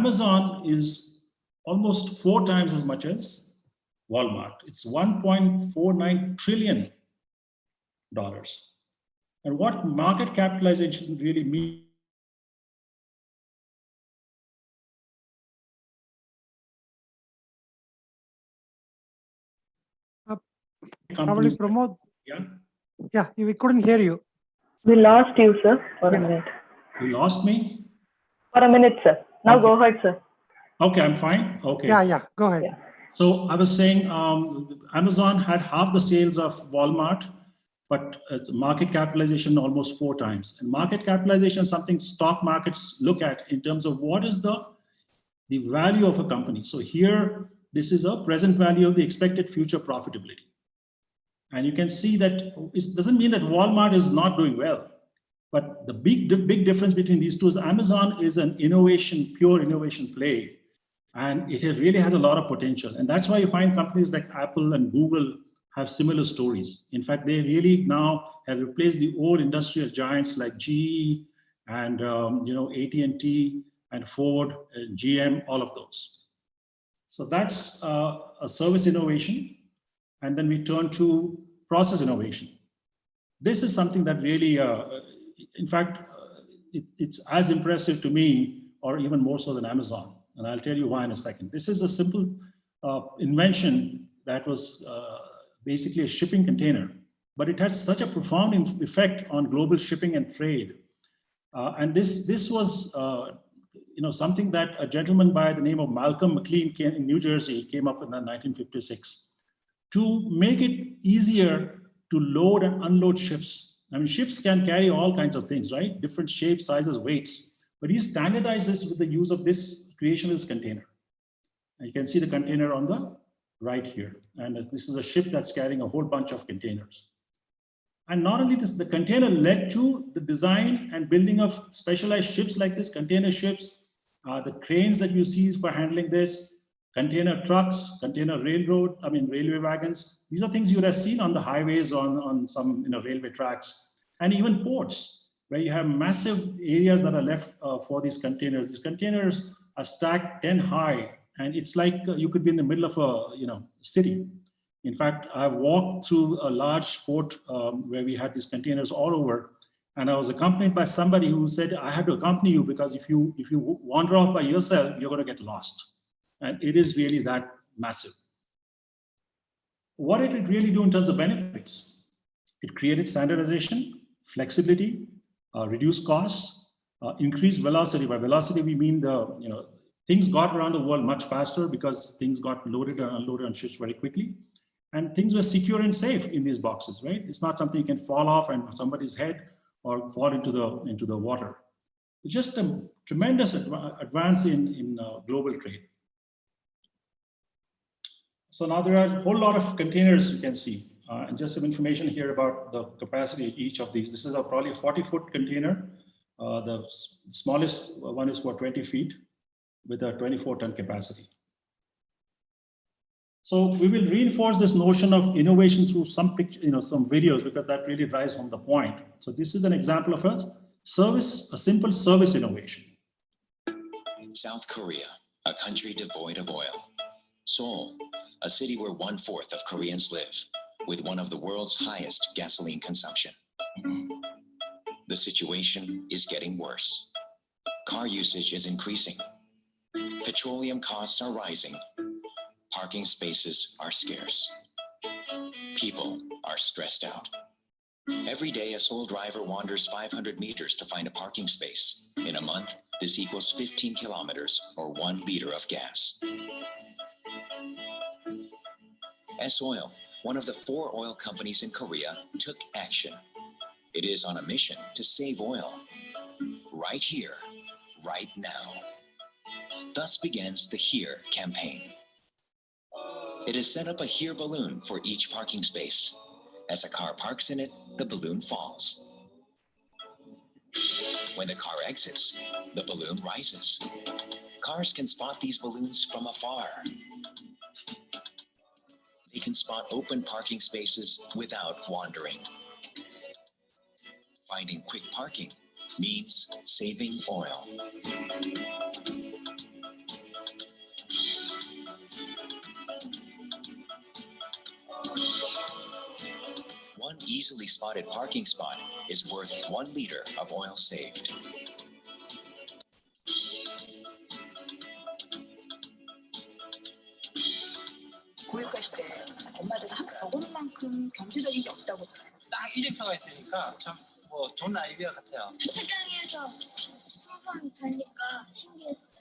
Amazon is almost 4 times as much as Walmart. It's $1.49 trillion. And what market capitalization really means? Probably Pramod. Yeah, we couldn't hear you. We lost you, sir, for a minute. You lost me? For a minute, sir. Now go ahead, sir. Okay, I'm fine. Okay. Yeah, go ahead. Yeah. So I was saying Amazon had half the sales of Walmart, but its market capitalization almost 4 times. And market capitalization is something stock markets look at in terms of what is the value of a company. So here, this is a present value of the expected future profitability. And you can see that it doesn't mean that Walmart is not doing well, but the big difference between these two is Amazon is an pure innovation play. And it really has a lot of potential. And that's why you find companies like Apple and Google have similar stories. In fact, they really now have replaced the old industrial giants like GE and AT&T and Ford and GM, all of those. So that's a service innovation. And then we turn to process innovation. This is something that really, in fact, it's as impressive to me, or even more so than Amazon. And I'll tell you why in a second. This is a simple invention that was basically a shipping container, but it had such a profound effect on global shipping and trade. And this was something that a gentleman by the name of Malcolm McLean in New Jersey came up with in 1956 to make it easier to load and unload ships. I mean, ships can carry all kinds of things, right? Different shapes, sizes, weights. But he standardized this with the use of this creation of this container. And you can see the container on the right here. And this is a ship that's carrying a whole bunch of containers. And not only this, the container led to the design and building of specialized ships like this, container ships, the cranes that you see for handling this, container trucks, railway wagons. These are things you would have seen on the highways, on some railway tracks, and even ports, where you have massive areas that are left for these containers. These containers are stacked 10 high, and it's like you could be in the middle of a city. In fact, I've walked through a large port where we had these containers all over, and I was accompanied by somebody who said, I had to accompany you because if you wander off by yourself, you're going to get lost. And it is really that massive. What did it really do in terms of benefits? It created standardization, flexibility, reduced costs, increased velocity. By velocity, we mean things got around the world much faster because things got loaded and unloaded on ships very quickly. And things were secure and safe in these boxes, right? It's not something you can fall off on somebody's head or fall into the water. It's just a tremendous advance in global trade. So now there are a whole lot of containers you can see, and just some information here about the capacity of each of these. This is probably a 40-foot container. The smallest one is for 20 feet with a 24-ton capacity. So we will reinforce this notion of innovation through some videos, because that really drives home the point. So this is an example of a simple service innovation. South Korea, a country devoid of oil. Seoul, a city where 1/4 of Koreans live, with one of the world's highest gasoline consumption. The situation is getting worse. Car usage is increasing. Petroleum costs are rising. Parking spaces are scarce. People are stressed out. Every day, a Seoul driver wanders 500 meters to find a parking space. In a month, this equals 15 kilometers or 1 liter of gas. S-Oil, one of the 4 oil companies in Korea, took action. It is on a mission to save oil. Right here, right now. Thus begins the HERE campaign. It has set up a HERE balloon for each parking space. As a car parks in it, the balloon falls. When the car exits, the balloon rises. Cars can spot these balloons from afar. They can spot open parking spaces without wandering. Finding quick parking means saving oil. easily spotted parking spot is worth 1 liter of oil saved. 교육하실 때 엄마들은 한 버거만큼 경제적인 게 없다고 딱 이정표가 있으니까 참 뭐 좋은 아이디어 같아요. 시장에서 항상 다니까 신기했어요.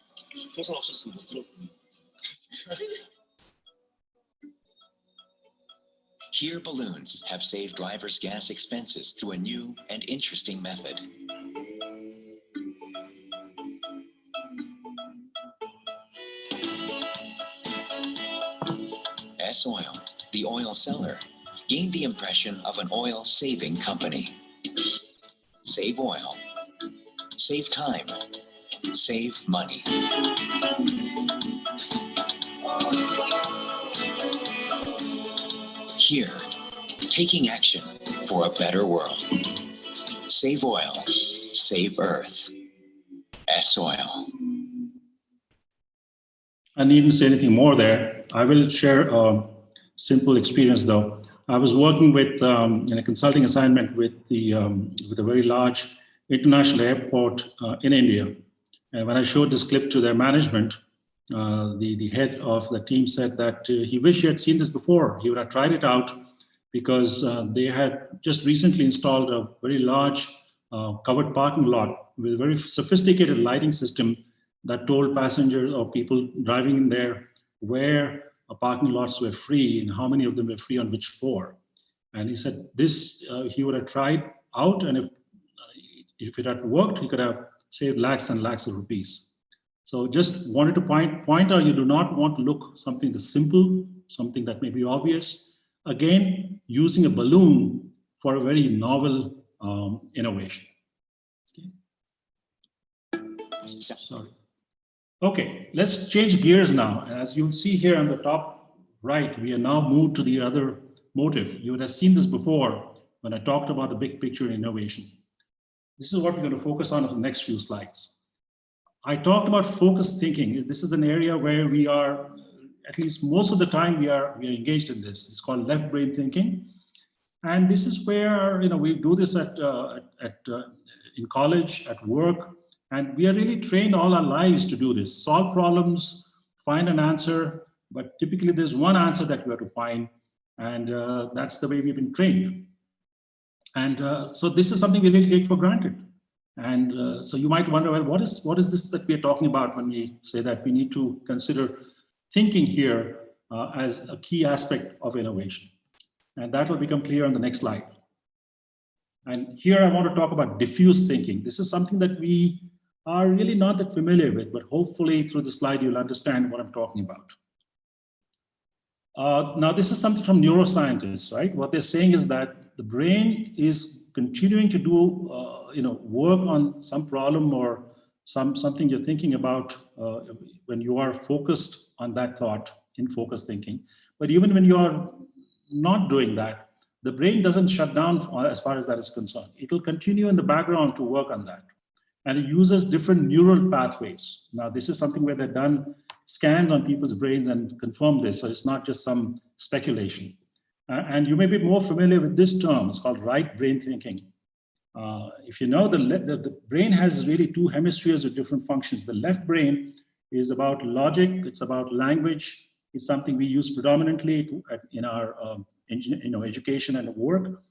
조선 없었으면 못 들었군요. Here, balloons have saved drivers' gas expenses through a new and interesting method. S-Oil, the oil seller, gained the impression of an oil-saving company. Save oil, save time, save money. Here, taking action for a better world. Save oil, save earth. S-Oil. I needn't say anything more there. I will share a simple experience though. I was working with in a consulting assignment with a very large international airport in India. And when I showed this clip to their management, the head of the team said that he wished he had seen this before. He would have tried it out because they had just recently installed a very large covered parking lot with a very sophisticated lighting system that told passengers or people driving in there where parking lots were free and how many of them were free on which floor. And he said this he would have tried out, and if it had worked, he could have saved lakhs and lakhs of rupees. So just wanted to point out, you do not want to look something that's simple, something that may be obvious. Again, using a balloon for a very novel innovation. Okay. Sorry. Okay, let's change gears now. As you'll see here on the top right, we are now moved to the other motive. You would have seen this before when I talked about the big picture innovation. This is what we're going to focus on in the next few slides. I talked about focused thinking. This is an area where we are, at least most of the time, we are engaged in this. It's called left brain thinking. And this is where, we do this in college, at work, and we are really trained all our lives to do this. Solve problems, find an answer, but typically there's one answer that we have to find, and that's the way we've been trained. And so this is something we really take for granted. And so you might wonder, well, what is this that we're talking about when we say that we need to consider thinking here as a key aspect of innovation? And that will become clear on the next slide. And here I want to talk about diffuse thinking. This is something that we are really not that familiar with, but hopefully through the slide you'll understand what I'm talking about. Now this is something from neuroscientists, right? What they're saying is that the brain is continuing to do work on some problem or something you're thinking about when you are focused on that thought in focused thinking. But even when you are not doing that, the brain doesn't shut down as far as that is concerned. It will continue in the background to work on that. And it uses different neural pathways. Now, this is something where they've done scans on people's brains and confirmed this, so it's not just some speculation. And you may be more familiar with this term. It's called right brain thinking. If you know, the brain has really two hemispheres with different functions. The left brain is about logic, it's about language. It's something we use predominantly in our education and work.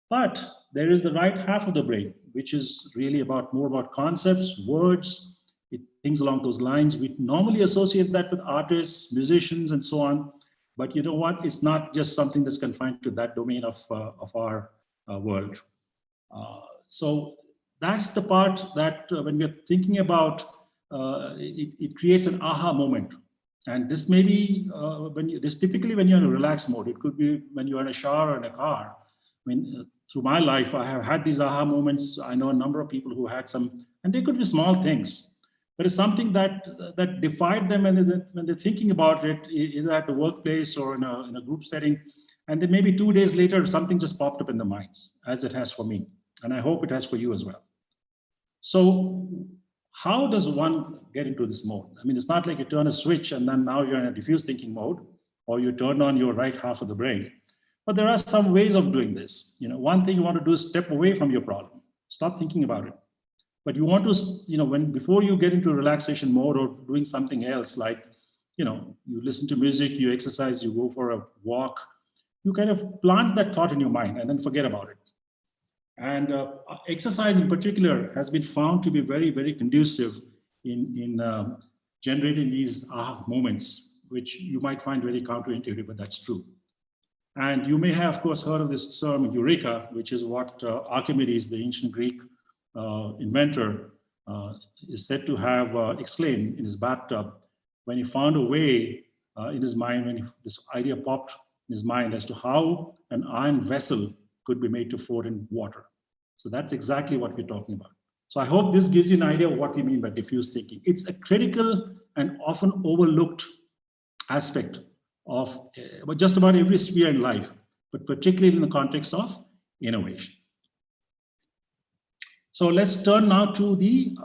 But there is the right half of the brain, which is really more about concepts, words, things along those lines. We normally associate that with artists, musicians, and so on. But you know what? It's not just something that's confined to that domain of our world. So that's the part that when we're thinking about, it creates an aha moment. And this may be typically when you're in a relaxed mode. It could be when you're in a shower or in a car. I mean, through my life, I have had these aha moments. I know a number of people who had some, and they could be small things, but it's something that defied them when they're thinking about it, either at the workplace or in a group setting. And then maybe 2 days later, something just popped up in their minds, as it has for me. And I hope it has for you as well. So how does one get into this mode? I mean, it's not like you turn a switch and then now you're in a diffuse thinking mode, or you turn on your right half of the brain. But there are some ways of doing this. One thing you want to do is step away from your problem. Stop thinking about it. But you want to, before you get into relaxation mode or doing something else, like, you listen to music, you exercise, you go for a walk, you kind of plant that thought in your mind and then forget about it. And exercise in particular has been found to be very, very conducive in generating these aha moments, which you might find very counterintuitive, but that's true. And you may have, of course, heard of this term eureka, which is what Archimedes, the ancient Greek inventor, is said to have exclaimed in his bathtub when he found a way in his mind, when this idea popped in his mind as to how an iron vessel could be made to float in water. So that's exactly what we're talking about. So I hope this gives you an idea of what we mean by diffuse thinking. It's a critical and often overlooked aspect of just about every sphere in life, but particularly in the context of innovation. So let's turn now to the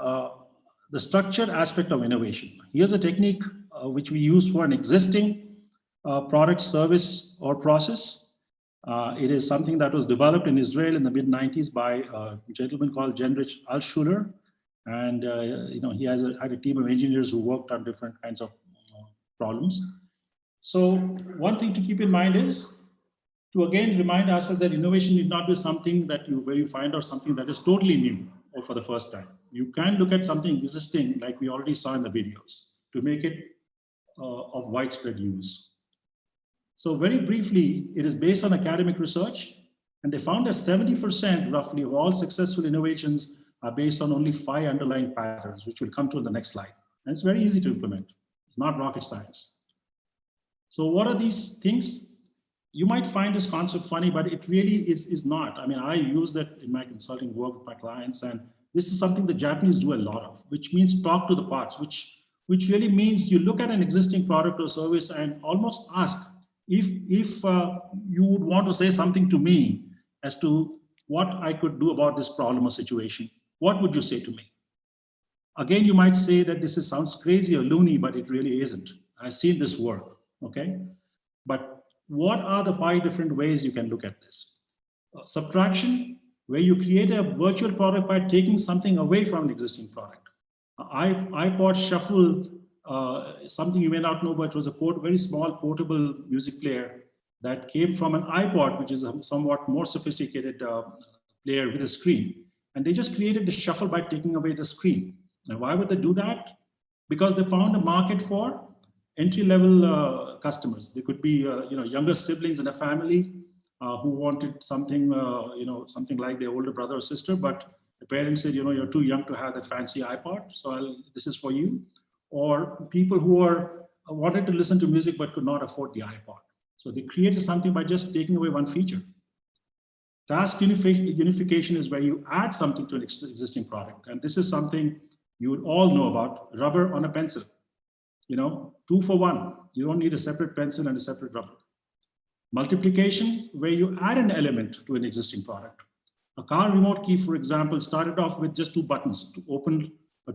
structured aspect of innovation. Here's a technique which we use for an existing product, service, or process. It is something that was developed in Israel in the mid-90s by a gentleman called Genrich Altschuler. And he had a team of engineers who worked on different kinds of problems. So one thing to keep in mind is to again remind ourselves that innovation need not be something that where you find out something that is totally new or for the first time. You can look at something existing like we already saw in the videos to make it of widespread use. So very briefly, it is based on academic research, and they found that 70% roughly of all successful innovations are based on only 5 underlying patterns, which we'll come to in the next slide. And it's very easy to implement. It's not rocket science. So what are these things? You might find this concept funny, but it really is not. I mean, I use that in my consulting work with my clients, and this is something the Japanese do a lot of, which means talk to the parts, which really means you look at an existing product or service and almost ask if you would want to say something to me as to what I could do about this problem or situation. What would you say to me? Again, you might say that this sounds crazy or loony, but it really isn't. I've seen this work, okay? But what are the 5 different ways you can look at this? Subtraction, where you create a virtual product by taking something away from an existing product. iPod Shuffle, something you may not know, but it was a very small portable music player that came from an iPod, which is a somewhat more sophisticated player with a screen. And they just created the shuffle by taking away the screen. Now, why would they do that? Because they found a market for entry-level customers. They could be, younger siblings in a family who wanted something, something like their older brother or sister, but the parents said, you're too young to have that fancy iPod, so this is for you. Or people who wanted to listen to music but could not afford the iPod. So they created something by just taking away one feature. Task unification is where you add something to an existing product. And this is something you would all know about, rubber on a pencil. 2 for 1. You don't need a separate pencil and a separate rubber. Multiplication, where you add an element to an existing product. A car remote key, for example, started off with just 2 buttons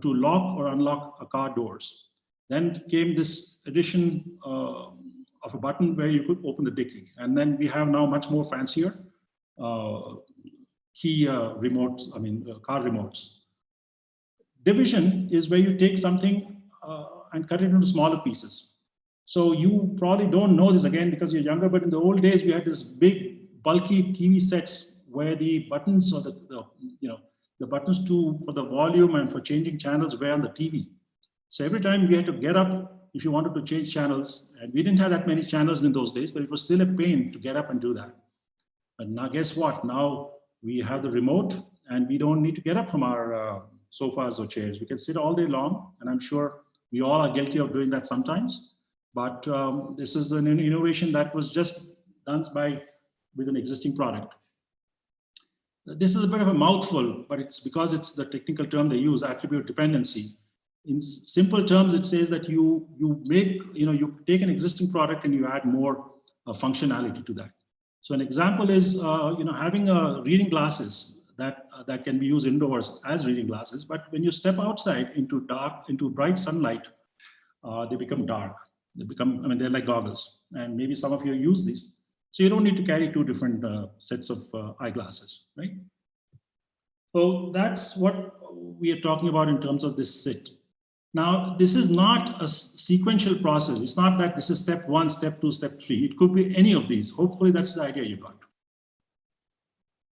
to lock or unlock a car doors. Then came this addition of a button where you could open the dicky. And then we have now much more fancier key remotes, car remotes. Division is where you take something and cut it into smaller pieces. So you probably don't know this again because you're younger, but in the old days, we had this big, bulky TV sets where the buttons or the buttons for the volume and for changing channels were on the TV. So every time we had to get up if you wanted to change channels, and we didn't have that many channels in those days, but it was still a pain to get up and do that. But now guess what? Now we have the remote and we don't need to get up from our sofas or chairs. We can sit all day long, and I'm sure we all are guilty of doing that sometimes. But this is an innovation that was just done with an existing product. This is a bit of a mouthful, but it's because it's the technical term they use, attribute dependency. In simple terms, it says that you take an existing product and you add more functionality to that. So an example is having reading glasses that can be used indoors as reading glasses, but when you step outside into bright sunlight, they become dark. They're like goggles, and maybe some of you use these. So you don't need to carry two different sets of eyeglasses, right? So that's what we are talking about in terms of this sit. Now, this is not a sequential process. It's not that this is step 1, step 2, step 3. It could be any of these. Hopefully that's the idea you got.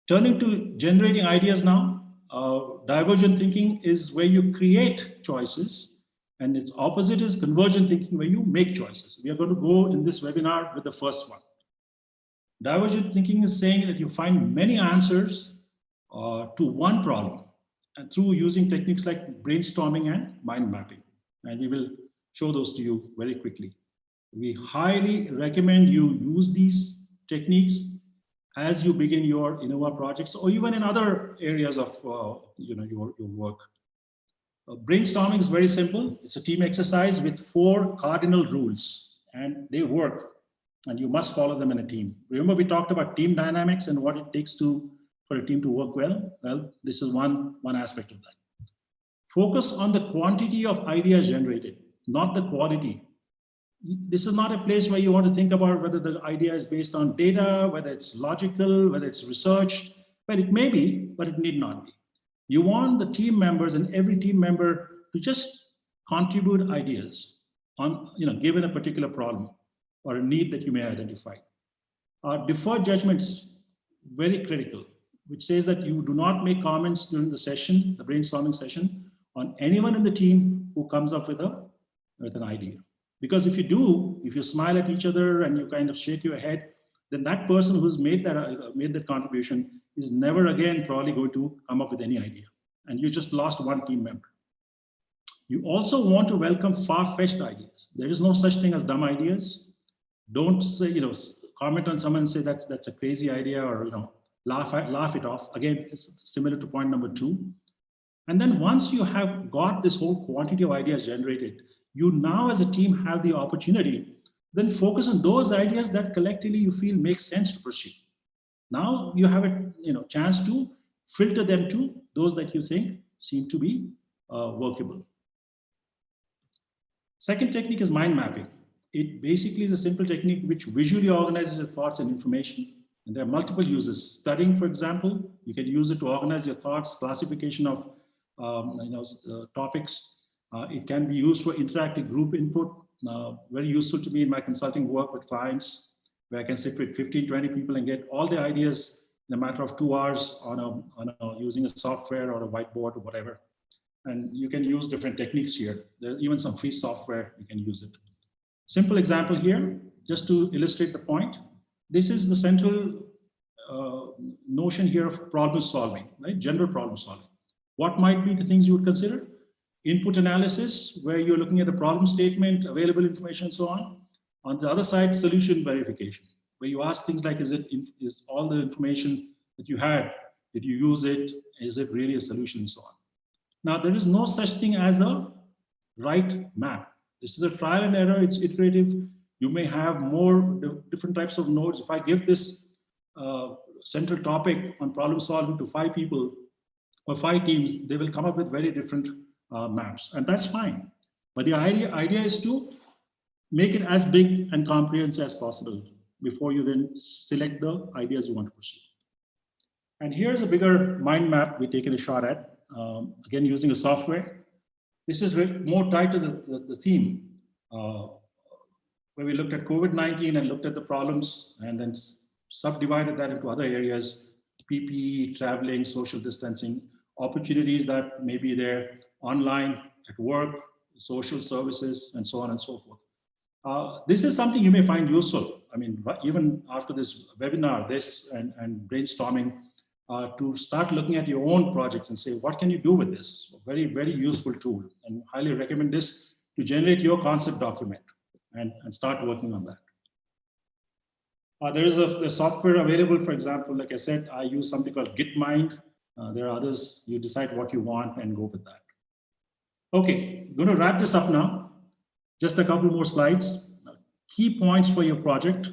Turning to generating ideas now, divergent thinking is where you create choices, and its opposite is convergent thinking, where you make choices. We are going to go in this webinar with the first one. Divergent thinking is saying that you find many answers to one problem, and through using techniques like brainstorming and mind mapping. And we will show those to you very quickly. We highly recommend you use these techniques as you begin your InnoWAH projects, or even in other areas of your work. Brainstorming is very simple. It's a team exercise with 4 cardinal rules, and they work, and you must follow them in a team. Remember, we talked about team dynamics and what it takes for a team to work well. Well, this is one aspect of that. Focus on the quantity of ideas generated, not the quality. This is not a place where you want to think about whether the idea is based on data, whether it's logical, whether it's researched. Well, it may be, but it need not be. You want the team members and every team member to just contribute ideas on, given a particular problem or a need that you may identify. Deferred judgments, very critical, which says that you do not make comments during the session, the brainstorming session, on anyone in the team who comes up with an idea. Because if you do, if you smile at each other and you kind of shake your head, then that person who's made that contribution is never again probably going to come up with any idea. And you just lost one team member. You also want to welcome far-fetched ideas. There is no such thing as dumb ideas. Don't say, comment on someone and say that's a crazy idea, or laugh it off. Again, it's similar to point number 2. And then once you have got this whole quantity of ideas generated, you now as a team have the opportunity, then focus on those ideas that collectively you feel make sense to pursue. Now you have a chance to filter them to those that you think seem to be workable. Second technique is mind mapping. It basically is a simple technique which visually organizes your thoughts and information. And there are multiple uses. Studying, for example, you can use it to organize your thoughts, classification of topics. It can be used for interactive group input. Very useful to me in my consulting work with clients, where I can sit with 15, 20 people and get all the ideas in a matter of 2 hours using a software or a whiteboard or whatever. And you can use different techniques here. There are even some free software, you can use it. Simple example here, just to illustrate the point. This is the central notion here of problem solving, right? General problem solving. What might be the things you would consider? Input analysis, where you're looking at the problem statement, available information, and so on. On the other side, solution verification, where you ask things like, is all the information that you had, did you use it? Is it really a solution, and so on. Now, there is no such thing as a right map. This is a trial and error, it's iterative. You may have more different types of nodes. If I give this central topic on problem solving to 5 people or 5 teams, they will come up with very different maps, and that's fine. But the idea is to make it as big and comprehensive as possible before you then select the ideas you want to pursue. And here's a bigger mind map we've taken a shot at, again using a software. This is more tied to the theme, where we looked at COVID-19 and looked at the problems and then subdivided that into other areas, PPE, traveling, social distancing, opportunities that may be there online, at work, social services, and so on and so forth. This is something you may find useful. I mean, even after this webinar, and brainstorming, to start looking at your own projects and say, what can you do with this? A very, very useful tool, and highly recommend this to generate your concept document and start working on that. There is a software available, for example, like I said, I use something called Gitmind. There are others, you decide what you want and go with that. Okay, I'm going to wrap this up now. Just a couple more slides. Key points for your project,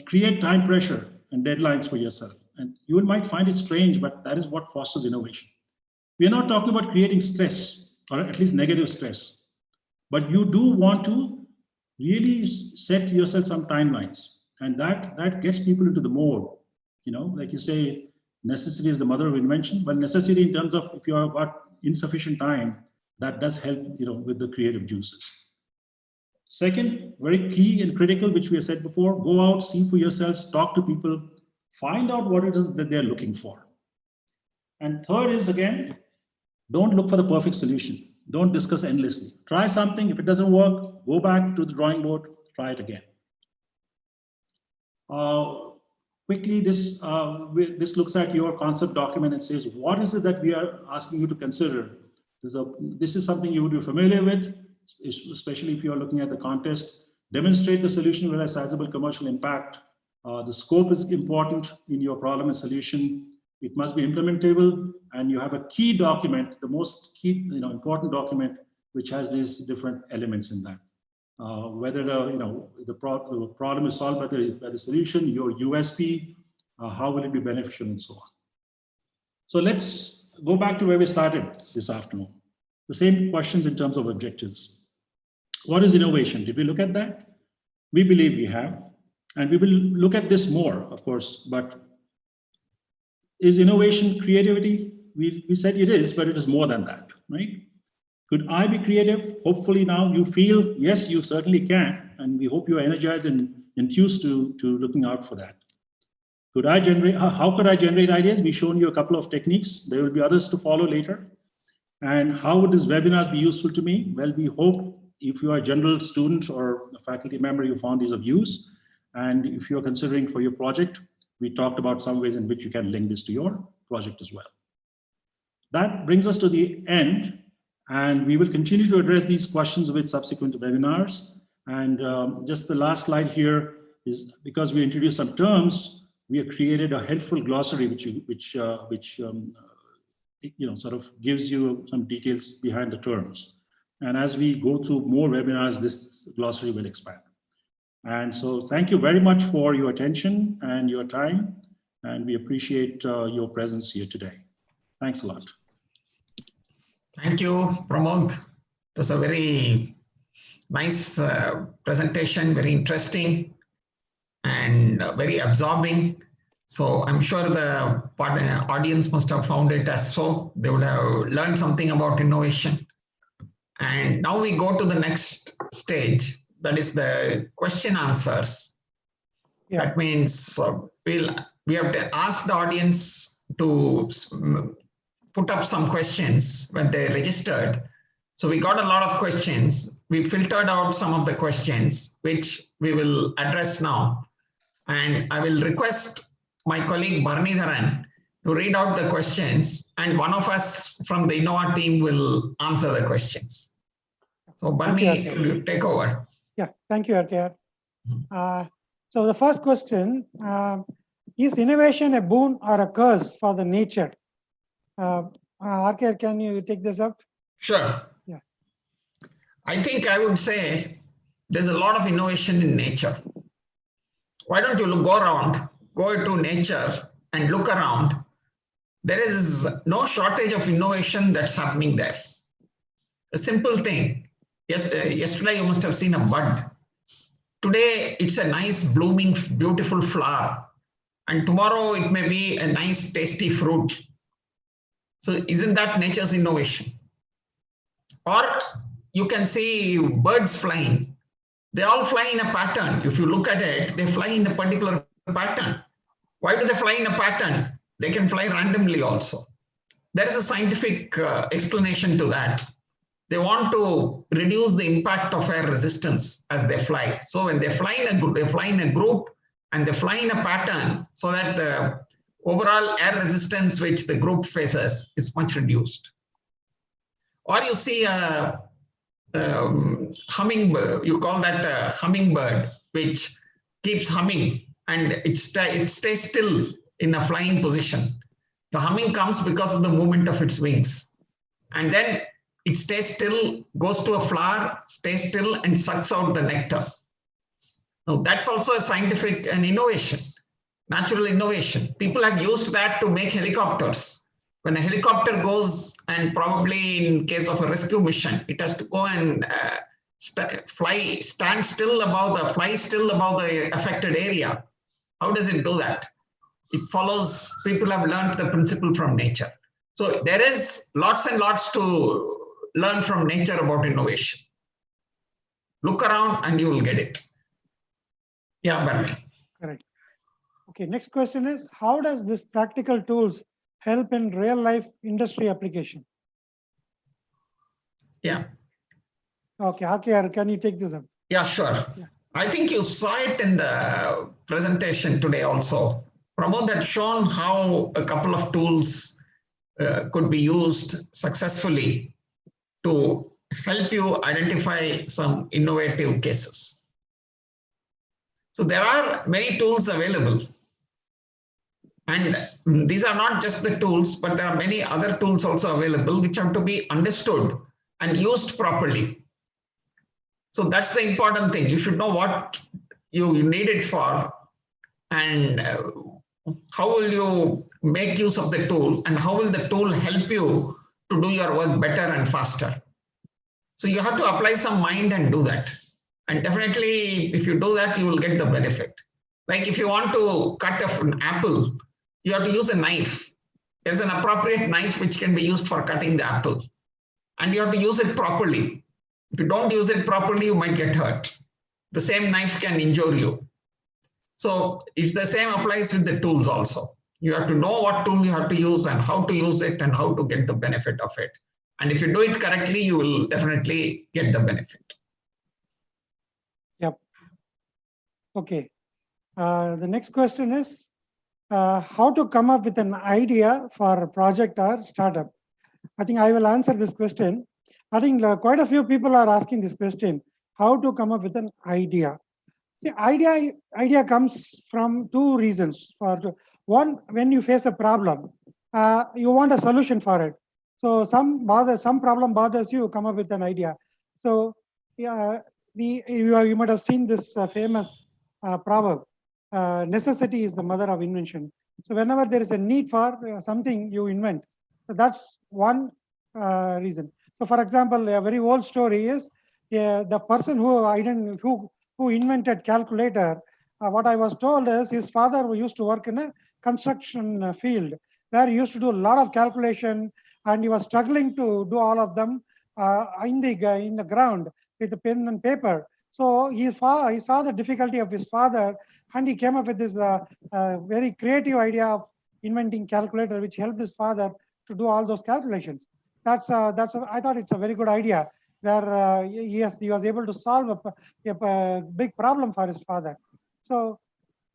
create time pressure and deadlines for yourself. And you might find it strange, but that is what fosters innovation. We are not talking about creating stress, or at least negative stress, but you do want to really set yourself some timelines. And that gets people into the mode. You know, like you say, necessity is the mother of invention, but necessity in terms of if you have got insufficient time, that does help, you know, with the creative juices. Second, very key and critical, which we have said before, go out, see for yourselves, talk to people, find out what it is that they're looking for. And third is, again, don't look for the perfect solution. Don't discuss endlessly. Try something. If it doesn't work, go back to the drawing board, try it again. Quickly, this looks at your concept document and says, what is it that we are asking you to consider? This is something you would be familiar with, especially if you are looking at the contest. Demonstrate the solution with a sizable commercial impact. The scope is important in your problem and solution. It must be implementable, and you have a key document, the most key, important document, which has these different elements in that. Whether the problem is solved by the solution, your USP, how will it be beneficial, and so on. So let's go back to where we started this afternoon. The same questions in terms of objectives. What is innovation? Did we look at that? We believe we have, and we will look at this more, of course, but is innovation creativity? We said it is, but it is more than that, right? Could I be creative? Hopefully now you feel, yes, you certainly can, and we hope you are energized and enthused to looking out for that. Could I generate, how could I generate ideas? We've shown you a couple of techniques. There will be others to follow later. And how would these webinars be useful to me? Well, we hope if you are a general student or a faculty member, you found these of use. And if you're considering for your project, we talked about some ways in which you can link this to your project as well. That brings us to the end, and we will continue to address these questions with subsequent webinars. And just the last slide here is, because we introduced some terms, we have created a helpful glossary which sort of gives you some details behind the terms. And as we go through more webinars, this glossary will expand. And so thank you very much for your attention and your time, and we appreciate your presence here today. Thanks a lot. Thank you, Pramod. It was a very nice presentation, very interesting and very absorbing. So I'm sure the audience must have found it as so. They would have learned something about innovation. And now we go to the next stage. That is the question answers. Yeah. That means we have to ask the audience to put up some questions when they registered. So we got a lot of questions. We filtered out some of the questions, which we will address now. And I will request my colleague Bharanidharan to read out the questions, and one of us from the InnoWAH team will answer the questions. So Bharani, will you take over? Yeah, thank you, RKR. So the first question, is innovation a boon or a curse for the nature? RKR, can you take this up? Sure. Yeah. I think I would say there's a lot of innovation in nature. Why don't you go around, go into nature and look around? There is no shortage of innovation that's happening there. A simple thing. Yesterday you must have seen a bud. Today it's a nice blooming, beautiful flower. And tomorrow it may be a nice, tasty fruit. So isn't that nature's innovation? Or you can see birds flying. They all fly in a pattern. If you look at it, they fly in a particular pattern. Why do they fly in a pattern? They can fly randomly also. There is a scientific explanation to that. They want to reduce the impact of air resistance as they fly. So when they fly in a group, and they fly in a pattern so that the overall air resistance which the group faces is much reduced. Or you see a hummingbird, you call that a hummingbird, which keeps humming and it stays still in a flying position. The humming comes because of the movement of its wings. And then it stays still, goes to a flower, stays still and sucks out the nectar. Now that's also a scientific and innovation, natural innovation. People have used that to make helicopters. When a helicopter goes, and probably in case of a rescue mission, it has to go and fly still above the affected area. How does it do that? It follows, people have learned the principle from nature. So there is lots and lots to learn from nature about innovation. Look around and you will get it. Yeah, Barney. Correct. Okay, next question is, how does this practical tools help in real life industry application? Yeah. Okay, Hakir, can you take this up? Yeah, sure. Yeah. I think you saw it in the presentation today also. Pramod had shown how a couple of tools could be used successfully to help you identify some innovative cases. So there are many tools available. And these are not just the tools, but there are many other tools also available which have to be understood and used properly. So that's the important thing. You should know what you need it for and how will you make use of the tool and how will the tool help you to do your work better and faster. So you have to apply some mind and do that. And definitely, if you do that, you will get the benefit. Like if you want to cut an apple, you have to use a knife. There's an appropriate knife which can be used for cutting the apple. And you have to use it properly. If you don't use it properly, you might get hurt. The same knife can injure you. So it's the same applies with the tools also. You have to know what tool you have to use and how to use it and how to get the benefit of it. And if you do it correctly, you will definitely get the benefit. Yep. Okay. The next question is how to come up with an idea for a project or startup. I think I will answer this question. I think quite a few people are asking this question, how to come up with an idea. See, idea comes from two reasons. One, when you face a problem, you want a solution for it. So some problem bothers you, come up with an idea. So yeah, you might have seen this famous proverb, necessity is the mother of invention. So whenever there is a need for something, you invent. So that's one reason. So for example, a very old story is the person who invented calculator. What I was told is his father used to work in a construction field where he used to do a lot of calculation, and he was struggling to do all of them in the ground with a pen and paper. So he saw the difficulty of his father, and he came up with this very creative idea of inventing calculator, which helped his father to do all those calculations. I thought it's a very good idea, where he was able to solve a big problem for his father. So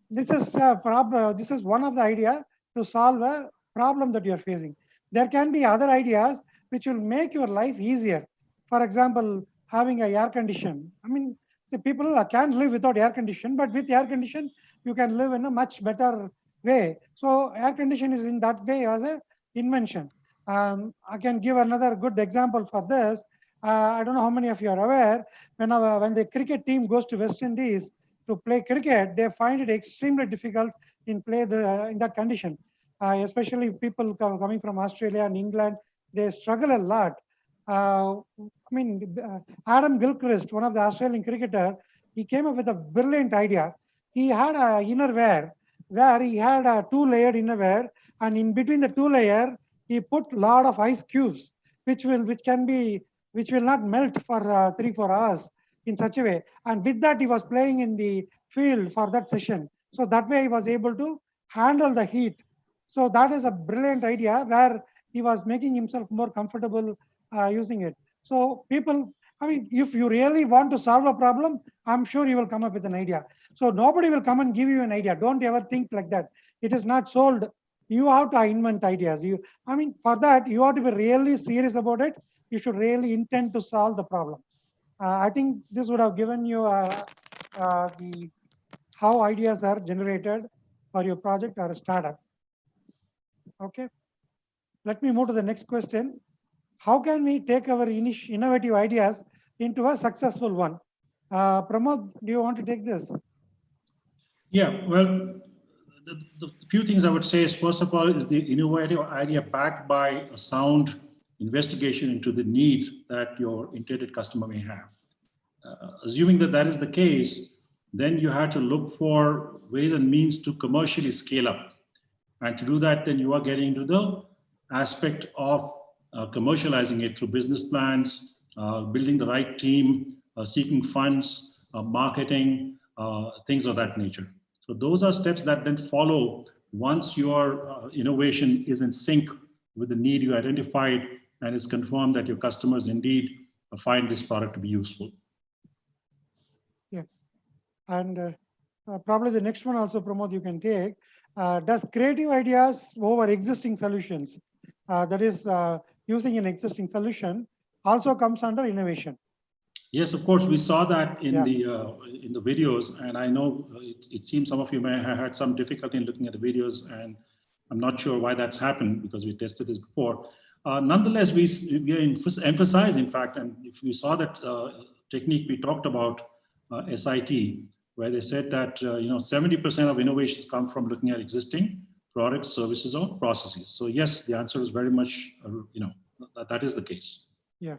this is a problem. This is one of the idea to solve a problem that you are facing. There can be other ideas which will make your life easier. For example, having an air condition. I mean, the people can't live without air condition, but with air condition, you can live in a much better way. So air condition is in that way as an invention. I can give another good example for this. I don't know how many of you are aware, when the cricket team goes to West Indies to play cricket, they find it extremely difficult in that condition. Especially people coming from Australia and England, they struggle a lot. Adam Gilchrist, one of the Australian cricketer, he came up with a brilliant idea. He had a innerwear where he had a 2-layered innerwear, and in between the 2-layer, he put a lot of ice cubes, which will not melt for 3-4 hours in such a way. And with that, he was playing in the field for that session. So that way, he was able to handle the heat. So that is a brilliant idea where he was making himself more comfortable using it. So people, if you really want to solve a problem, I'm sure you will come up with an idea. So nobody will come and give you an idea. Don't ever think like that. It is not sold. You have to invent ideas. For that, you have to be really serious about it. You should really intend to solve the problem. I think this would have given you how ideas are generated for your project or a startup. Okay. Let me move to the next question. How can we take our innovative ideas into a successful one? Pramod, do you want to take this? Yeah, well, the few things I would say is, first of all, is the innovative idea backed by a sound investigation into the need that your intended customer may have. assuming that that is the case, then you have to look for ways and means to commercially scale up. And to do that, then you are getting into the aspect of commercializing it through business plans, building the right team, seeking funds, marketing, things of that nature. So those are steps that then follow once your innovation is in sync with the need you identified and is confirmed that your customers indeed find this product to be useful. Yeah. And probably the next one also, Pramod, you can take. Does creative ideas over existing solutions, that is using an existing solution, also comes under innovation? Yes, of course, we saw that in Yeah. the videos, and I know it seems some of you may have had some difficulty in looking at the videos, and I'm not sure why that's happened because we tested this before. Nonetheless, we emphasize, in fact, and if you saw that technique we talked about, SIT, where they said that 70% of innovations come from looking at existing products, services, or processes. So yes, the answer is very much that is the case. Yeah.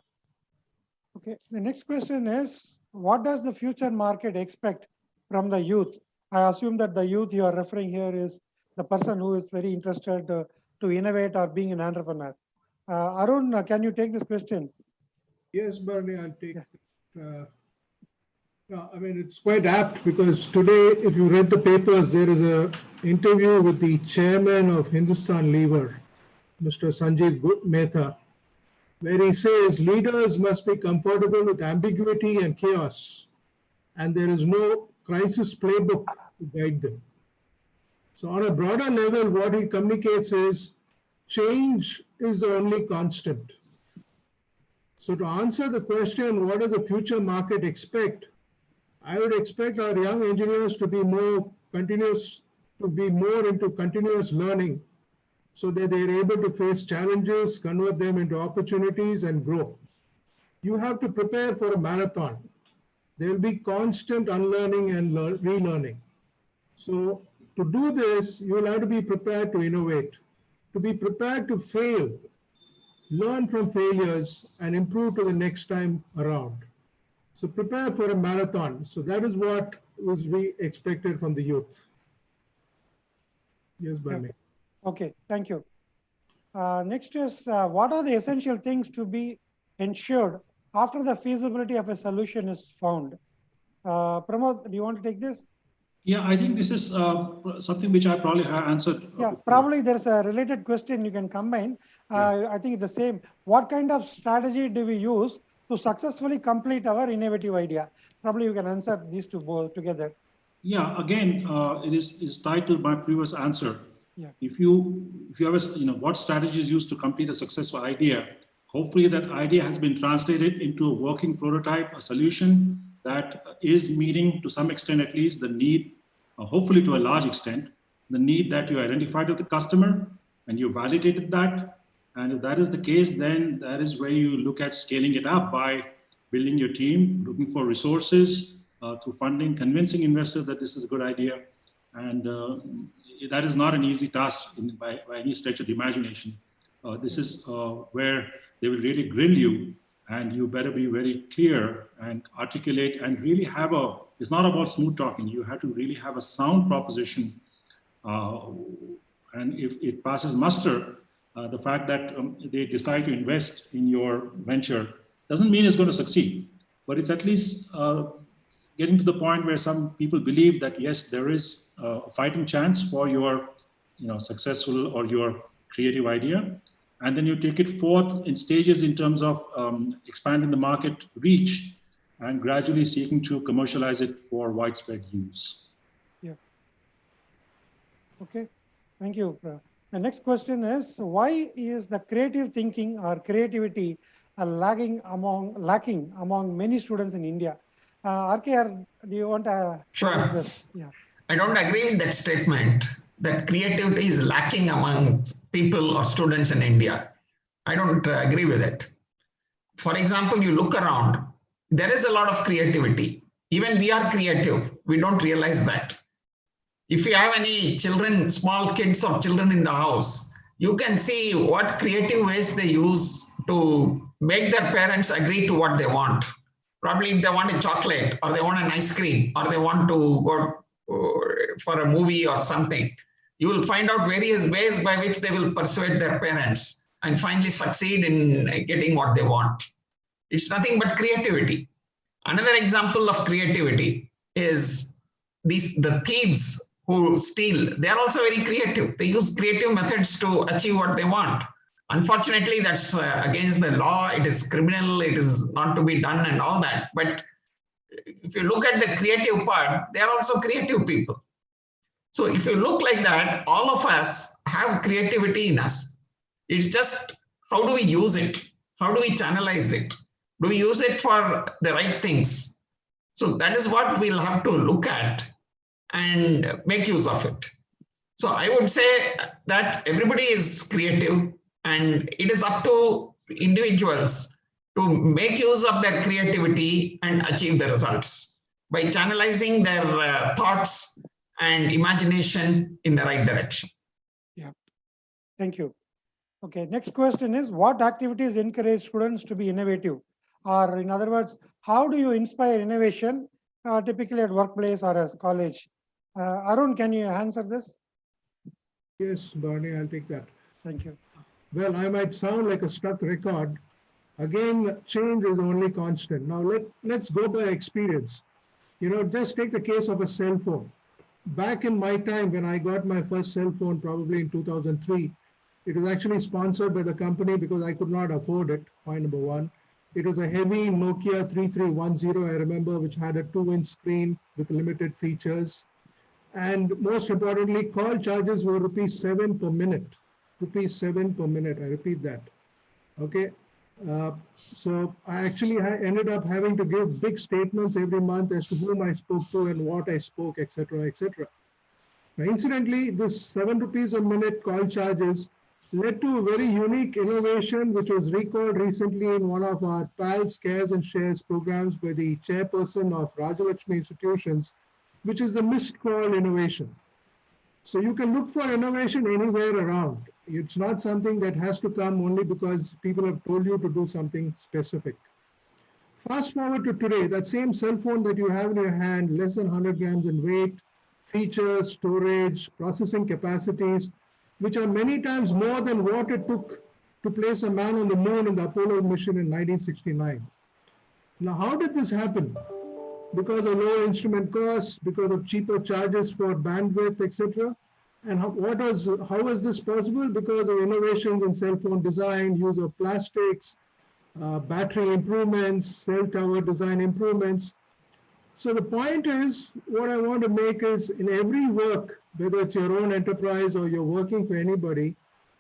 Okay. The next question is, what does the future market expect from the youth? I assume that the youth you are referring here is the person who is very interested to innovate or being an entrepreneur. Arun, can you take this question? Yes, Bernie, I'll take it. I mean, it's quite apt because today, if you read the papers, there is an interview with the chairman of Hindustan Lever, Mr. Sanjeev Mehta, where he says leaders must be comfortable with ambiguity and chaos, and there is no crisis playbook to guide them. So on a broader level, what he communicates is change is the only constant. So to answer the question, what does the future market expect? I would expect our young engineers to be more into continuous learning so that they're able to face challenges, convert them into opportunities, and grow. You have to prepare for a marathon. There will be constant unlearning and relearning. So to do this, you'll have to be prepared to innovate, to be prepared to fail, learn from failures, and improve to the next time around. So prepare for a marathon. So that is what was we expected from the youth. Yes, Bernie. Okay, thank you. Next is, what are the essential things to be ensured after the feasibility of a solution is found? Pramod, do you want to take this? Yeah, I think this is something which I probably have answered. Yeah, probably there's a related question you can combine. I think it's the same. What kind of strategy do we use to successfully complete our innovative idea? Probably you can answer these two both together. Yeah, again, it is tied to my previous answer. Yeah. If you have what strategies used to complete a successful idea, hopefully that idea has been translated into a working prototype, a solution that is meeting to some extent at least the need, hopefully to a large extent, the need that you identified with the customer and you validated that. And if that is the case, then that is where you look at scaling it up by building your team, looking for resources through funding, convincing investors that this is a good idea. And that is not an easy task by any stretch of the imagination. This is where they will really grill you, and you better be very clear and articulate and really have it's not about smooth talking. You have to really have a sound proposition. And if it passes muster, the fact that they decide to invest in your venture doesn't mean it's going to succeed, but it's at least getting to the point where some people believe that yes, there is a fighting chance for your successful or your creative idea. And then you take it forth in stages in terms of expanding the market reach and gradually seeking to commercialize it for widespread use. Yeah. Okay, thank you. The next question is, why is the creative thinking or creativity lacking among many students in India? RKR, do you want to? Sure. This? Yeah. I don't agree with that statement that creativity is lacking among people or students in India. I don't agree with it. For example, you look around, there is a lot of creativity. Even we are creative. We don't realize that. If you have any children, small kids or children in the house, you can see what creative ways they use to make their parents agree to what they want. Probably if they want a chocolate or they want an ice cream or they want to go for a movie or something, you will find out various ways by which they will persuade their parents and finally succeed in getting what they want. It's nothing but creativity. Another example of creativity is the thieves who steal. They are also very creative. They use creative methods to achieve what they want. Unfortunately, that's against the law. It is criminal. It is not to be done and all that. But if you look at the creative part, they are also creative people. So if you look like that, all of us have creativity in us. It's just how do we use it? How do we channelize it? Do we use it for the right things? So that is what we'll have to look at and make use of it. So I would say that everybody is creative and it is up to individuals to make use of their creativity and achieve the results by channelizing their thoughts and imagination in the right direction. Yeah, thank you. Okay, next question is, what activities encourage students to be innovative? Or in other words, how do you inspire innovation, typically at workplace or as college? Arun, can you answer this? Yes, Barney, I'll take that. Thank you. Well, I might sound like a stuck record. Again, change is the only constant. Now let's go by experience. Just take the case of a cell phone. Back in my time, when I got my first cell phone, probably in 2003, it was actually sponsored by the company because I could not afford it, point number one. It was a heavy Nokia 3310, I remember, which had a 2-inch screen with limited features. And most importantly, call charges were ₹7 per minute. ₹7 per minute, I repeat that. Okay. So I actually ended up having to give big statements every month as to whom I spoke to and what I spoke, etc., etc. Now, incidentally, this ₹7 a minute call charges led to a very unique innovation, which was recalled recently in one of our PALS Cares and Shares programs by the chairperson of Rajalakshmi Institutions, which is the missed call innovation. So you can look for innovation anywhere around. It's not something that has to come only because people have told you to do something specific. Fast forward to today, that same cell phone that you have in your hand, less than 100 grams in weight, features, storage, processing capacities, which are many times more than what it took to place a man on the moon in the Apollo mission in 1969. Now, how did this happen? Because of low instrument costs, because of cheaper charges for bandwidth, etc. And how is this possible? Because of innovations in cell phone design, use of plastics, battery improvements, cell tower design improvements. So the point is, what I want to make is, in every work, whether it's your own enterprise or you're working for anybody,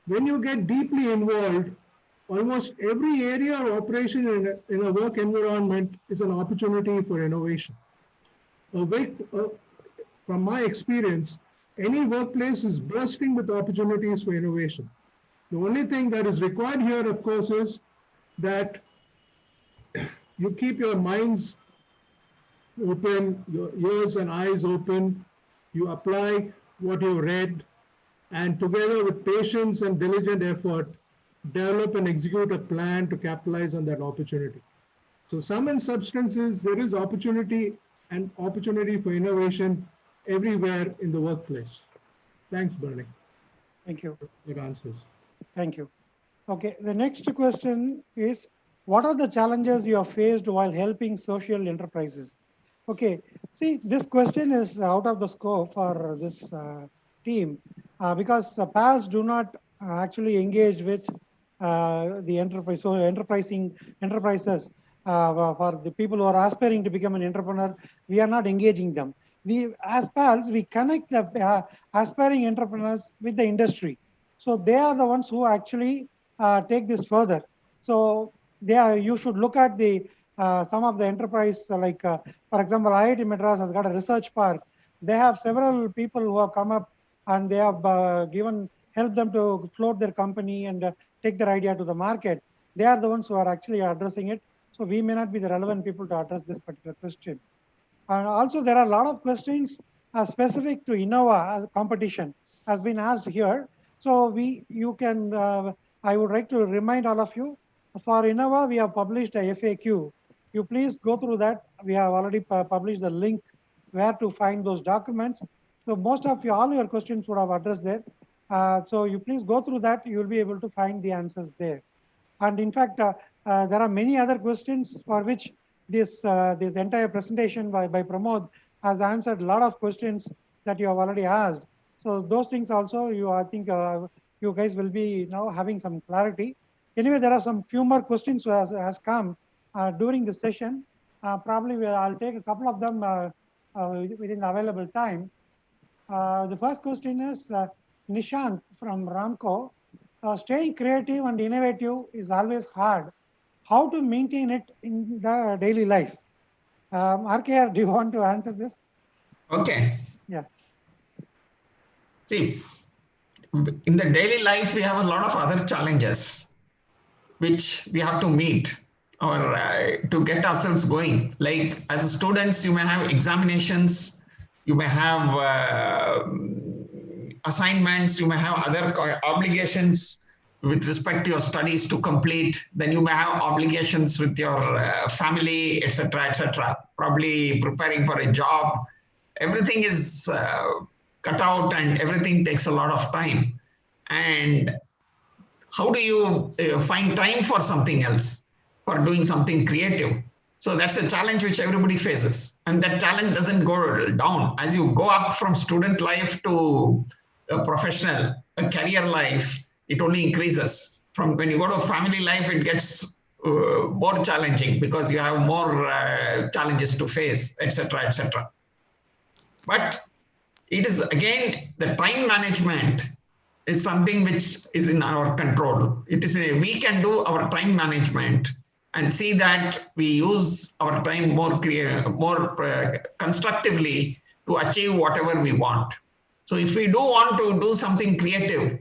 when you get deeply involved, almost every area of operation in a work environment is an opportunity for innovation. From my experience, any workplace is bursting with opportunities for innovation. The only thing that is required here, of course, is that you keep your minds open, your ears and eyes open, you apply what you read, and together with patience and diligent effort, develop and execute a plan to capitalize on that opportunity. So sum and substance is, there is opportunity and opportunity for innovation everywhere in the workplace. Thanks, Bernie. Thank you. Good answers. Thank you. Okay, the next question is, what are the challenges you have faced while helping social enterprises? Okay, see, this question is out of the scope for this team because PALs do not actually engage with the enterprise. So enterprises for the people who are aspiring to become an entrepreneur, we are not engaging them. We, as PALs, we connect the aspiring entrepreneurs with the industry. So they are the ones who actually take this further. So you should look at the some of the enterprise, like for example, IIT Madras has got a research park. They have several people who have come up and they have helped them to float their company and take their idea to the market. They are the ones who are actually addressing it. So we may not be the relevant people to address this particular question. And also there are a lot of questions specific to InnoWAH competition has been asked here. So I would like to remind all of you, for InnoWAH, we have published a FAQ You please go through that. We have already published the link where to find those documents. So most of you, all your questions would have addressed there. So you please go through that. You will be able to find the answers there. And in fact, there are many other questions for which this entire presentation by Pramod has answered a lot of questions that you have already asked. So those things also, I think you guys will be now having some clarity. Anyway, there are some few more questions has come during the session. Probably I'll take a couple of them within the available time. The first question is Nishant from Ramco. Staying creative and innovative is always hard. How to maintain it in the daily life? RKR, do you want to answer this? Okay. Yeah. See, in the daily life, we have a lot of other challenges which we have to meet or to get ourselves going. Like as students, you may have examinations, you may have assignments, you may have other obligations with respect to your studies to complete. Then you may have obligations with your family, etc., etc. Probably preparing for a job. Everything is cut out and everything takes a lot of time. And how do you find time for something else, for doing something creative? So that's a challenge which everybody faces. And that challenge doesn't go down. As you go up from student life to a professional, a career life, it only increases. From when you go to family life, it gets more challenging because you have more challenges to face, etc., etc. But it is again, the time management is something which is in our control. It is we can do our time management and see that we use our time more constructively to achieve whatever we want. So if we do want to do something creative,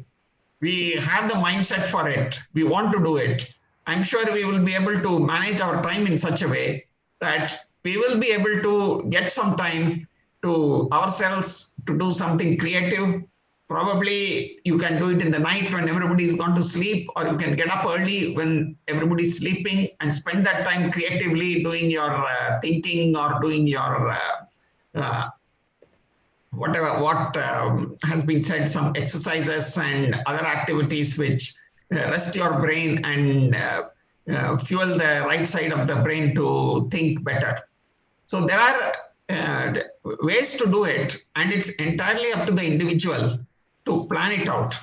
we have the mindset for it, we want to do it, I'm sure we will be able to manage our time in such a way that we will be able to get some time to ourselves to do something creative. Probably you can do it in the night when everybody is gone to sleep, or you can get up early when everybody is sleeping and spend that time creatively doing your thinking or doing your what has been said, some exercises and other activities which rest your brain and fuel the right side of the brain to think better. So there are ways to do it, and it's entirely up to the individual to plan it out,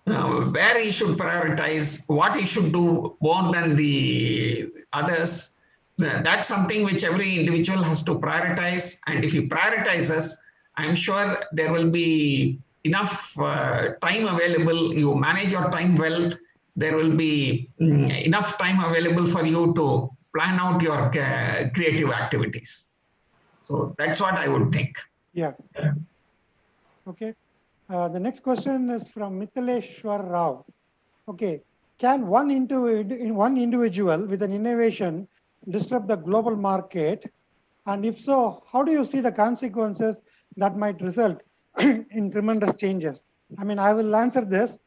where he should prioritize, what he should do more than the others. That's something which every individual has to prioritize. And if he prioritizes, I'm sure there will be enough time available. You manage your time well, there will be enough time available for you to plan out your creative activities. So that's what I would think. Yeah. Okay. The next question is from Mithaleshwar Rao. Okay. Can one individual with an innovation disrupt the global market? And if so, how do you see the consequences that might result in tremendous changes? I mean, I will answer this.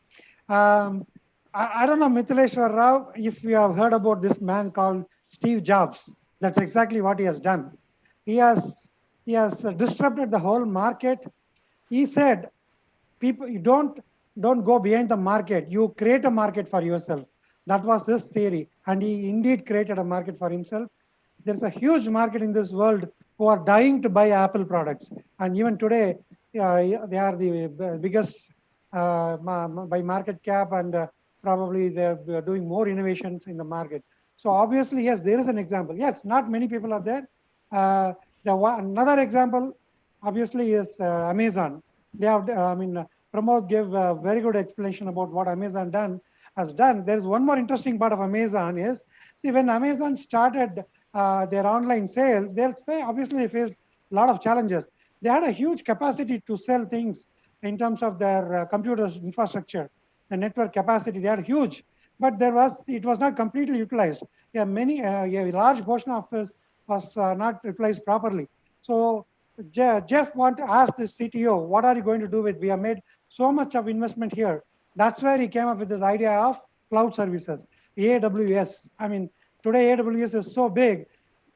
I don't know, Mithaleshwar Rao, if you have heard about this man called Steve Jobs. That's exactly what he has done. He has disrupted the whole market. He said, people, you don't go behind the market. You create a market for yourself. That was his theory. And he indeed created a market for himself. There's a huge market in this world who are dying to buy Apple products. And even today, they are the biggest by market cap, and probably they're doing more innovations in the market. So obviously, yes, there is an example. Yes, not many people are there. Another example, obviously, is Amazon. They have, Pramod gave a very good explanation about what Amazon has done. There's one more interesting part of Amazon is, see, when Amazon started their online sales, they faced a lot of challenges. They had a huge capacity to sell things in terms of their computers infrastructure, the network capacity. They had huge, but it was not completely utilized. A large portion of this was not utilized properly. So Jeff want to ask the CTO, what are you going to do with? We have made so much of investment here. That's where he came up with this idea of cloud services, AWS. I mean, today AWS is so big.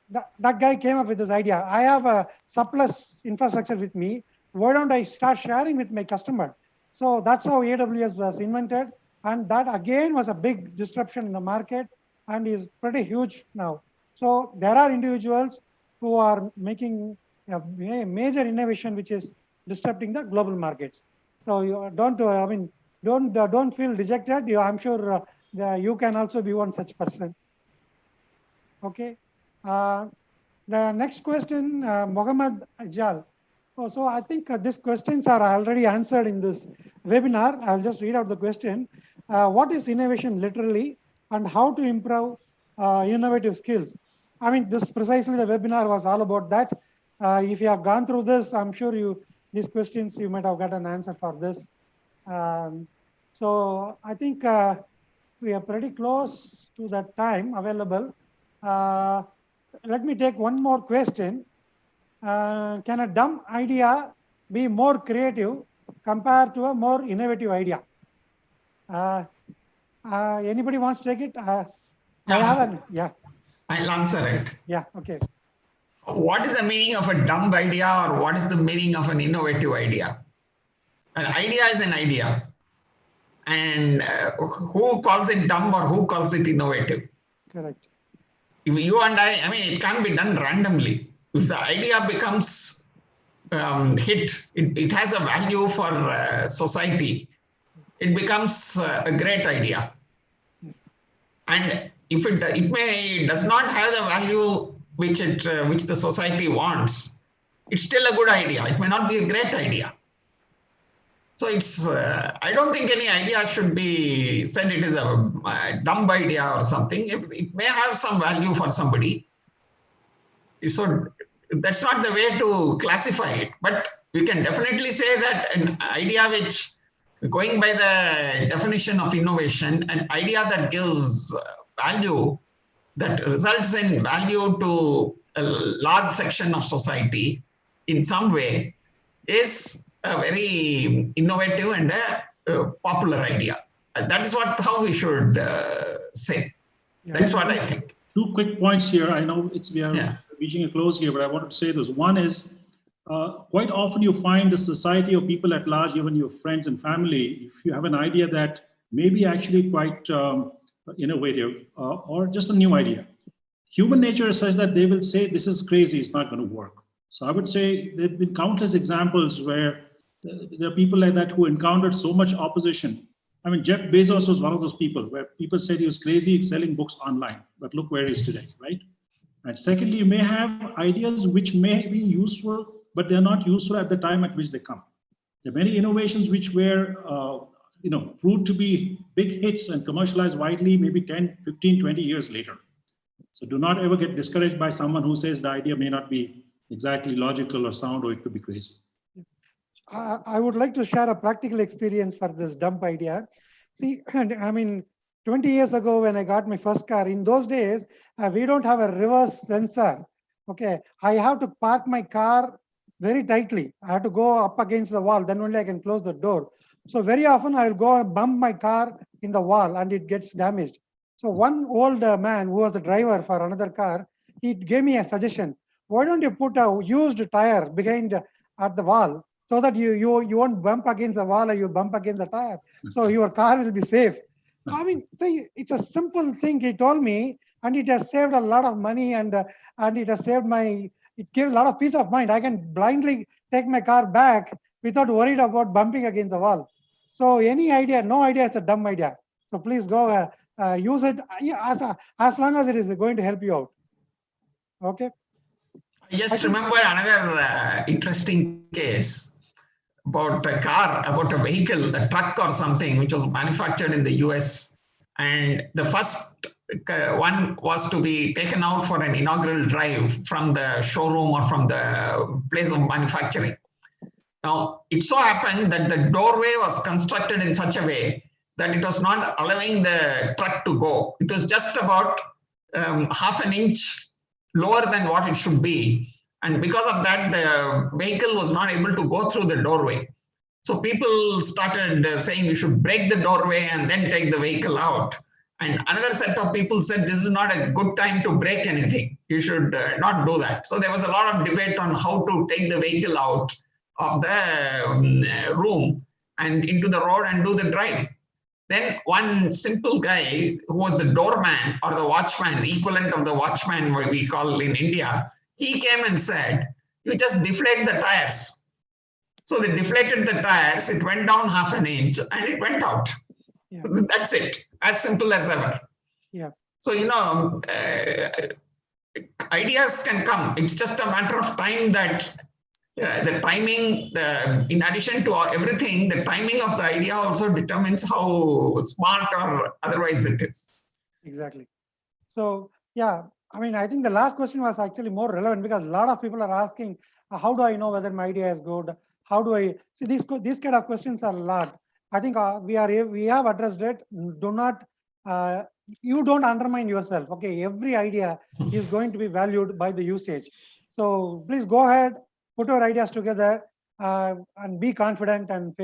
that guy came up with this idea. I have a surplus infrastructure with me. Why don't I start sharing with my customer? So that's how AWS was invented. And that again was a big disruption in the market and is pretty huge now. So there are individuals who are making a major innovation, which is disrupting the global markets. So you don't feel dejected. I'm sure you can also be one such person. Okay. The next question, Mohammed Ajal. So I think these questions are already answered in this webinar. I'll just read out the question. What is innovation literally, and how to improve innovative skills? I mean, this precisely the webinar was all about that. If you have gone through this, I'm sure these questions, you might have got an answer for this. So I think we are pretty close to that time available. Let me take one more question. Can a dumb idea be more creative compared to a more innovative idea? Anybody wants to take it? I haven't. Yeah. I'll answer it. Yeah. Okay. What is the meaning of a dumb idea, or what is the meaning of an innovative idea? An idea is an idea. And who calls it dumb or who calls it innovative? Correct. If you and I mean, it can't be done randomly. If the idea becomes it has a value for society, it becomes a great idea. Yes. And if it does not have the value which the society wants, it's still a good idea. It may not be a great idea. So it's I don't think any idea should be said it is a dumb idea or something. It may have some value for somebody. So that's not the way to classify it. But we can definitely say that an idea which, going by the definition of innovation, an idea that gives value, that results in value to a large section of society in some way, is a very innovative and a popular idea. That is how we should say. Yeah. That's what I think. Two quick points here. I know we are reaching a close here, but I wanted to say this. One is, quite often you find the society of people at large, even your friends and family, if you have an idea that may be actually quite innovative or just a new idea, human nature is such that they will say, this is crazy, it's not going to work. So I would say there have been countless examples where there are people like that who encountered so much opposition. I mean, Jeff Bezos was one of those people where people said he was crazy selling books online, but look where he is today, right? And secondly, you may have ideas which may be useful, but they're not useful at the time at which they come. There are many innovations which were proved to be big hits and commercialized widely maybe 10, 15, 20 years later. So do not ever get discouraged by someone who says the idea may not be exactly logical or sound, or it could be crazy. I would like to share a practical experience for this dump idea. See, I mean, 20 years ago when I got my first car, in those days, we don't have a reverse sensor. Okay, I have to park my car very tightly. I have to go up against the wall, then only I can close the door. So very often I'll go and bump my car in the wall and it gets damaged. So one old man who was a driver for another car, he gave me a suggestion. Why don't you put a used tire behind at the wall so that you won't bump against the wall or you bump against the tire. So your car will be safe. I mean, see, it's a simple thing he told me, and it has saved a lot of money and it has saved it gave a lot of peace of mind. I can blindly take my car back without worried about bumping against the wall. So any idea, no idea is a dumb idea. So please go use it as long as it is going to help you out. Okay. I just remember another interesting case about a vehicle, a truck or something, which was manufactured in the US. And the first one was to be taken out for an inaugural drive from the showroom or from the place of manufacturing. Now, it so happened that the doorway was constructed in such a way that it was not allowing the truck to go. It was just about half an inch lower than what it should be. And because of that, the vehicle was not able to go through the doorway. So people started saying you should break the doorway and then take the vehicle out. And another set of people said this is not a good time to break anything. You should not do that. So there was a lot of debate on how to take the vehicle out of the room and into the road and do the drive. Then one simple guy who was the doorman or the watchman, the equivalent of the watchman what we call in India, he came and said, you just deflate the tires. So they deflated the tires, it went down half an inch and it went out. Yeah. That's it, as simple as ever. Yeah. So, ideas can come. It's just a matter of time that the timing, in addition to everything, the timing of the idea also determines how smart or otherwise it is. Exactly. So, yeah, I mean, I think the last question was actually more relevant because a lot of people are asking, how do I know whether my idea is good? How do I see these kind of questions are a lot. I think we have addressed it. Do not, you don't undermine yourself. Okay, every idea is going to be valued by the usage. So please go ahead, put your ideas together, and be confident and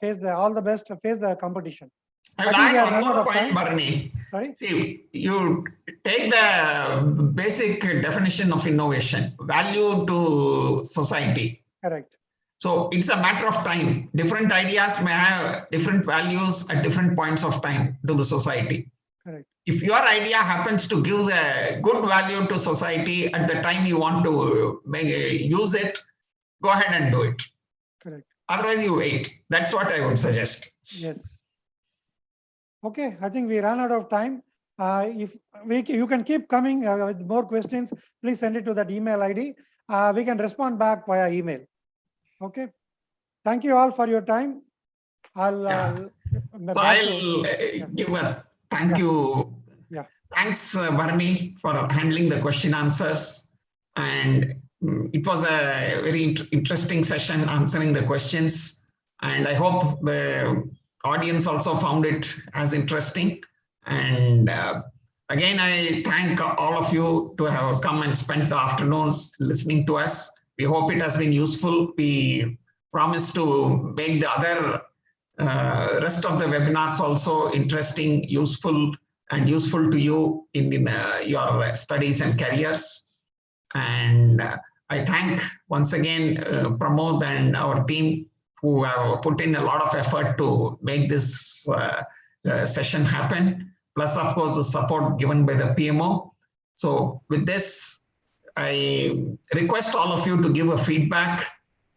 face all the best, face the competition. I will add one more point, Barney. Sorry? See, you take the basic definition of innovation, value to society. Correct. So it's a matter of time. Different ideas may have different values at different points of time to the society. Correct. If your idea happens to give a good value to society at the time you want to use it, go ahead and do it. Correct. Otherwise, you wait. That's what I would suggest. Yes. Okay, I think we ran out of time. If you can keep coming with more questions, please send it to that email ID. We can respond back via email. Okay. Thank you all for your time. I'll give a thank you. Yeah. Thanks, Barney, for handling the question answers. And it was a very interesting session answering the questions. And I hope the audience also found it as interesting. And again, I thank all of you to have come and spent the afternoon listening to us. We hope it has been useful. We promise to make the other rest of the webinars also interesting, useful to you in your studies and careers. And I thank once again Pramod and our team who have put in a lot of effort to make this session happen. Plus, of course, the support given by the PMO. So with this, I request all of you to give a feedback,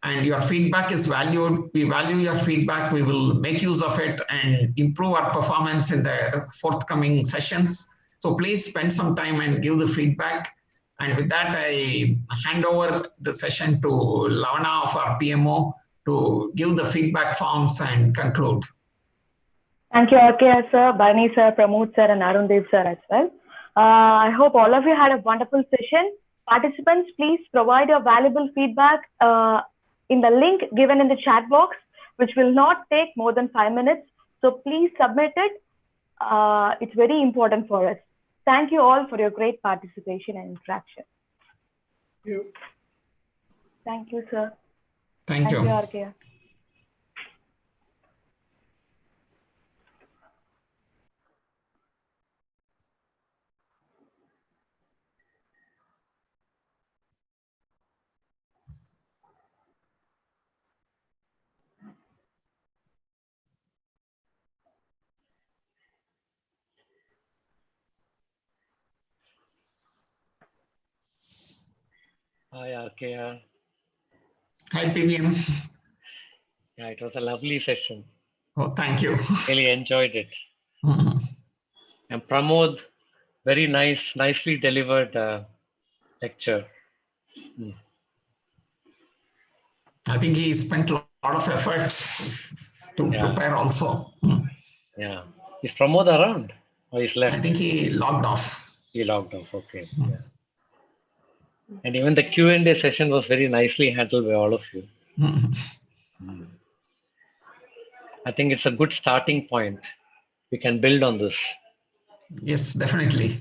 and your feedback is valued. We value your feedback. We will make use of it and improve our performance in the forthcoming sessions. So please spend some time and give the feedback. And with that, I hand over the session to Lavana of our PMO to give the feedback forms and conclude. Thank you, RK sir, Barney sir, Pramod sir, and Arundev sir as well. I hope all of you had a wonderful session. Participants, please provide your valuable feedback in the link given in the chat box, which will not take more than 5 minutes. So please submit it. It's very important for us. Thank you all for your great participation and interaction. Thank you. Thank you, sir. Thank you. Thank you, RK. Hi, RKR. Hi, PVM. Yeah, it was a lovely session. Oh, thank you. Really enjoyed it. And Pramod, very nicely delivered lecture. I think he spent a lot of effort to prepare also. Yeah. Is Pramod around or he's left? I think he logged off. He logged off, okay. Yeah. And even the Q&A session was very nicely handled by all of you. I think it's a good starting point. We can build on this. Yes, definitely.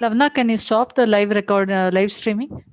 Lavana, can you stop the live streaming?